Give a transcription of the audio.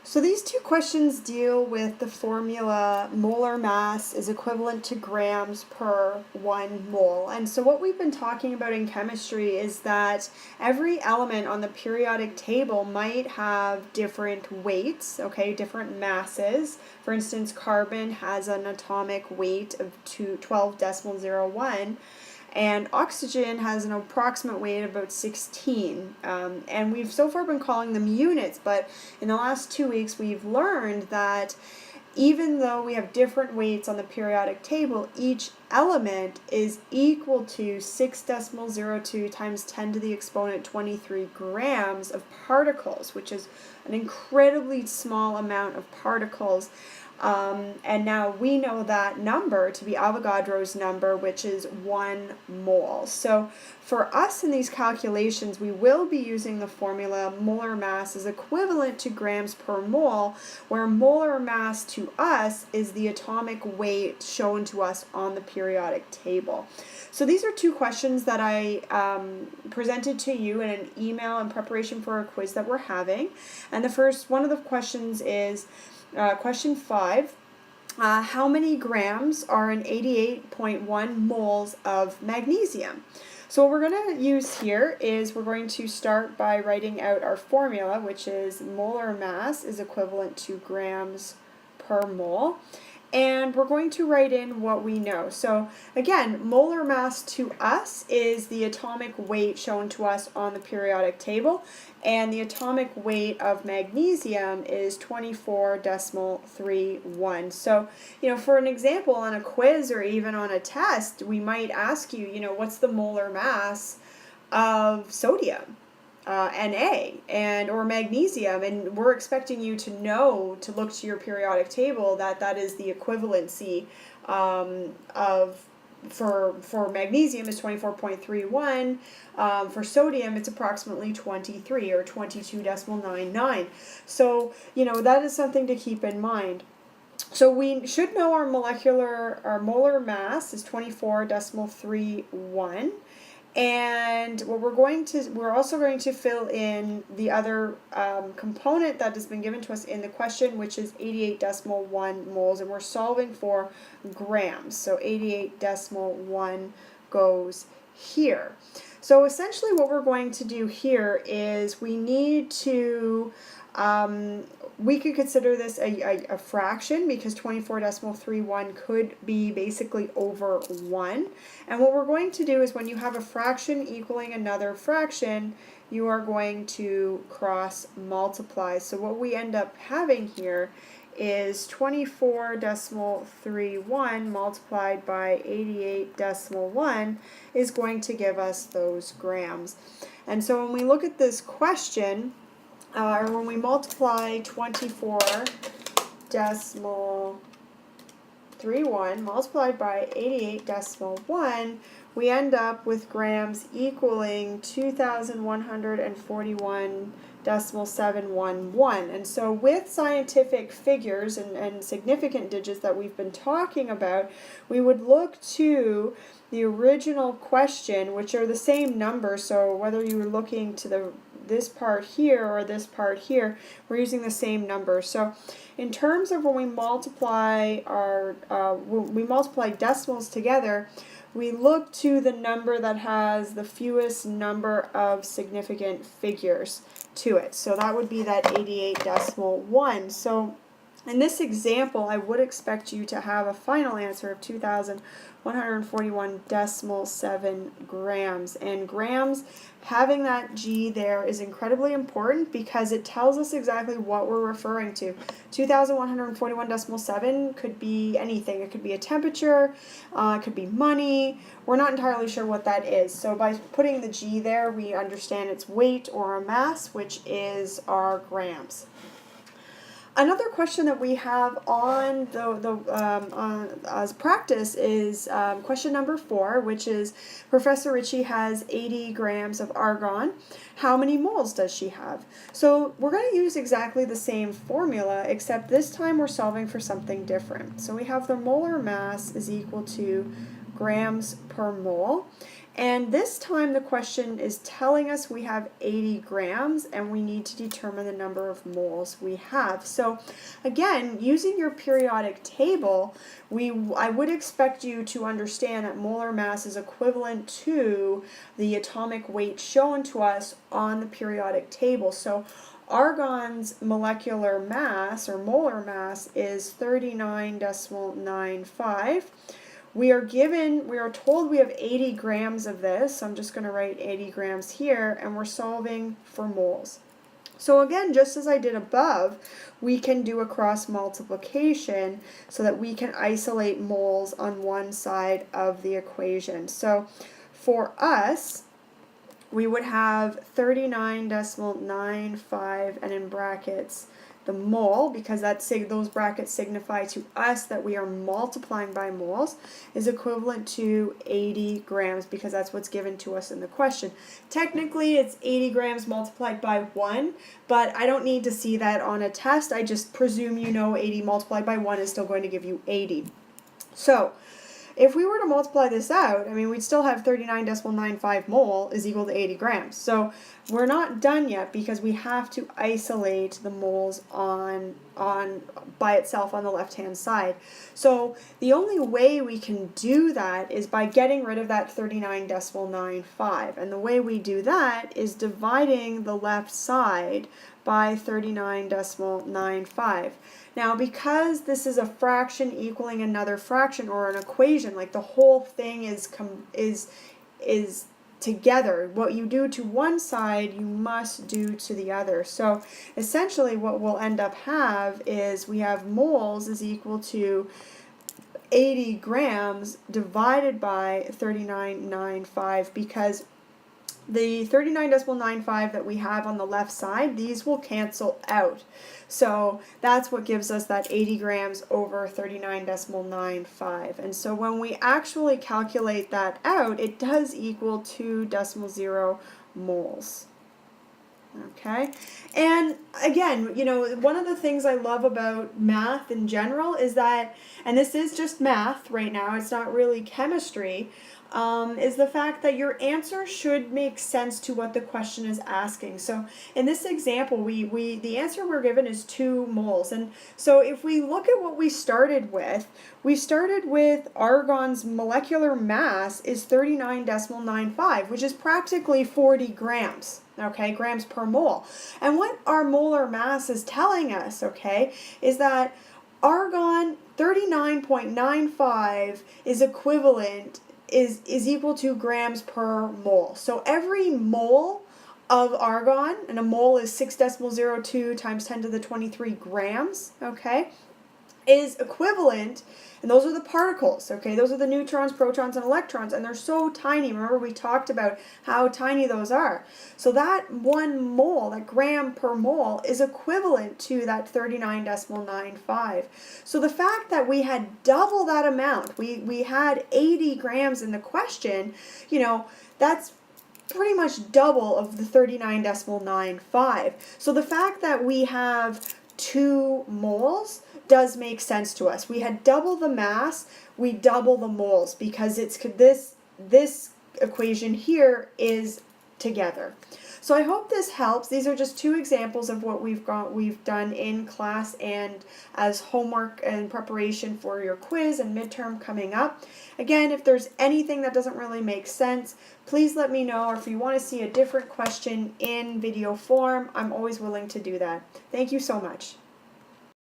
So these two questions deal with the formula molar mass is equivalent to grams per 1 mole. And so what we've been talking about in chemistry is that every element on the periodic table might have different weights, okay, different masses. For instance, carbon has an atomic weight of 12.01. And oxygen has an approximate weight of about 16. And we've so far been calling them units, but in the last 2 weeks we've learned that even though we have different weights on the periodic table, each element is equal to 6.02 times 10 to the exponent 23 grams of particles, which is an incredibly small amount of particles. And now we know that number to be Avogadro's number, which is 1 mole. So for us in these calculations, we will be using the formula molar mass is equivalent to grams per mole, where molar mass to us is the atomic weight shown to us on the periodic table. So these are two questions that I presented to you in an email in preparation for a quiz that we're having. And the first one of the questions is question 5. How many grams are in 88.1 moles of magnesium? So what we're going to use here is we're going to start by writing out our formula, which is molar mass is equivalent to grams per mole. And we're going to write in what we know. So again, molar mass to us is the atomic weight shown to us on the periodic table, and the atomic weight of magnesium is 24.31. So, for an example on a quiz or even on a test, we might ask you, what's the molar mass of sodium? Na or magnesium, and we're expecting you to know, to look to your periodic table, that is the equivalency for magnesium is 24.31. For sodium, it's approximately 23 or 22.99. So that is something to keep in mind. So we should know our molar mass is 24.31. And what we're also going to fill in the other component that has been given to us in the question, which is 88.1 moles, and we're solving for grams. So 88.1 goes here. So essentially what we're going to do here is we need to we could consider this a fraction, because 24.31 could be basically over 1. And what we're going to do is, when you have a fraction equaling another fraction, you are going to cross multiply. So what we end up having here is 24.31 multiplied by 88.1 is going to give us those grams. And so when we look at this question, or when we multiply 24.31 multiplied by 88.1, we end up with grams equaling 2,141.711. And so with scientific figures and significant digits that we've been talking about, we would look to the original question, which are the same number. So whether you were looking to this part here or this part here, we're using the same number. So in terms of when we multiply decimals together, we look to the number that has the fewest number of significant figures to it. So that would be that 88.1. So in this example, I would expect you to have a final answer of 2,141.7 grams. And grams, having that G there is incredibly important because it tells us exactly what we're referring to. 2,141.7 could be anything. It could be a temperature, it could be money. We're not entirely sure what that is. So by putting the G there, we understand its weight or a mass, which is our grams. Another question that we have on as practice is question number 4, which is Professor Ritchie has 80 grams of argon. How many moles does she have? So we're going to use exactly the same formula, except this time we're solving for something different. So we have the molar mass is equal to grams per mole. And this time the question is telling us we have 80 grams and we need to determine the number of moles we have. So again, using your periodic table, I would expect you to understand that molar mass is equivalent to the atomic weight shown to us on the periodic table. So argon's molecular mass or molar mass is 39.95. We are told we have 80 grams of this, so I'm just going to write 80 grams here, and we're solving for moles. So again, just as I did above, we can do a cross multiplication so that we can isolate moles on one side of the equation. So for us, we would have 39.95, and in brackets the mole, because those brackets signify to us that we are multiplying by moles, is equivalent to 80 grams, because that's what's given to us in the question. Technically, it's 80 grams multiplied by 1, but I don't need to see that on a test. I just presume you know 80 multiplied by 1 is still going to give you 80. So if we were to multiply this out, I mean, we'd still have 39.95 mole is equal to 80 grams. So we're not done yet, because we have to isolate the moles by itself on the left-hand side. So the only way we can do that is by getting rid of that 39.95. And the way we do that is dividing the left side by 39.95. Now, because this is a fraction equaling another fraction, or an equation, like the whole thing is together, what you do to one side, you must do to the other. So essentially what we'll end up we have moles is equal to 80 grams divided by 39.95, because the 39.95 that we have on the left side, these will cancel out. So that's what gives us that 80 grams over 39.95. And so when we actually calculate that out, it does equal 2.0 moles. Okay, and again, one of the things I love about math in general is that, and this is just math right now, it's not really chemistry, is the fact that your answer should make sense to what the question is asking. So in this example, the answer we're given is 2 moles. And so if we look at what we started with argon's molecular mass is 39.95, which is practically 40 grams. Okay, grams per mole. And what our molar mass is telling us, okay, is that argon 39.95 is equal to grams per mole. So every mole of argon, and a mole is 6.02 times 10 to the 23 grams, okay, is equivalent, and those are the particles, okay, those are the neutrons, protons, and electrons, and they're so tiny. Remember, we talked about how tiny those are. So that 1 mole, that gram per mole, is equivalent to that 39.95. So the fact that we had double that amount, we had 80 grams in the question, that's pretty much double of the 39.95. So the fact that we have 2 moles does make sense to us. We had double the mass, we double the moles, because it's this equation here is together. So I hope this helps. These are just 2 examples of what we've done in class and as homework and preparation for your quiz and midterm coming up. Again, if there's anything that doesn't really make sense, please let me know, or if you want to see a different question in video form, I'm always willing to do that. Thank you so much.